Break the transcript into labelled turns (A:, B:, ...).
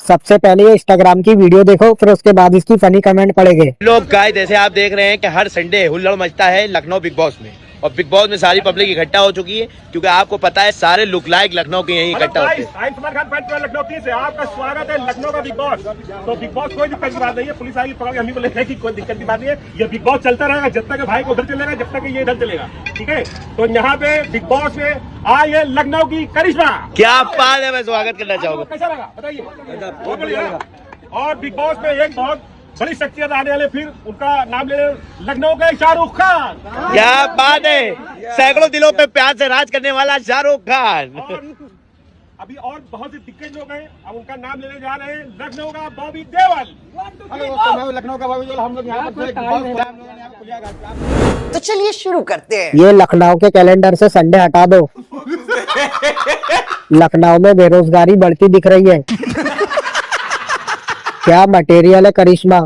A: सबसे पहले ये इंस्टाग्राम की वीडियो देखो, फिर उसके बाद इसकी फनी कमेंट पढ़ेंगे।
B: लोग गाइस जैसे आप देख रहे हैं कि हर संडे हुल्लड़ मचता है लखनऊ बिग बॉस में, और बिग बॉस में सारी पब्लिक इकट्ठा हो चुकी है, क्योंकि आपको पता है सारे लुक लाइक लखनऊ के यहीं इकट्ठा होते हैं।
C: आयुष्मान खान फैन लखनऊ की से आपका स्वागत है लखनऊ का बिग बॉस। तो बिग बॉस कोई दिक्कत की बात नहीं है, पुलिस आएगी पकड़ के हम ही बोलेंगे कि कोई दिक्कत की बात नहीं है। ये बिग बॉस चलता रहेगा जब तक भाई को उधर चलेगा, जब तक ये इधर चलेगा, ठीक है। तो यहाँ पे बिग बॉस में आई है लखनऊ की करिश्मा।
B: क्या बात है, मैं स्वागत करना चाहूंगा।
C: कैसा लगा बताइए। बहुत बढ़िया। और बिग बॉस में एक बहुत बड़ी शख्सियत आने वाले, फिर उनका नाम ले लखनऊ के शाहरुख खान।
B: क्या बात है, सैकड़ों दिलों पे प्यार से राज करने वाला शाहरुख खान।
C: और अभी और बहुत से दिग्गज लोग हैं, अब उनका नाम लेने जा रहे हैं। लखनऊ का बॉबी देओल।
D: लखनऊ का बॉबी देओल, हम लोग यहाँ पर
E: तो चलिए शुरू करते हैं।
A: ये लखनऊ के कैलेंडर से संडे हटा दो। लखनऊ में बेरोजगारी बढ़ती दिख रही है। क्या मटेरियल है करिश्मा।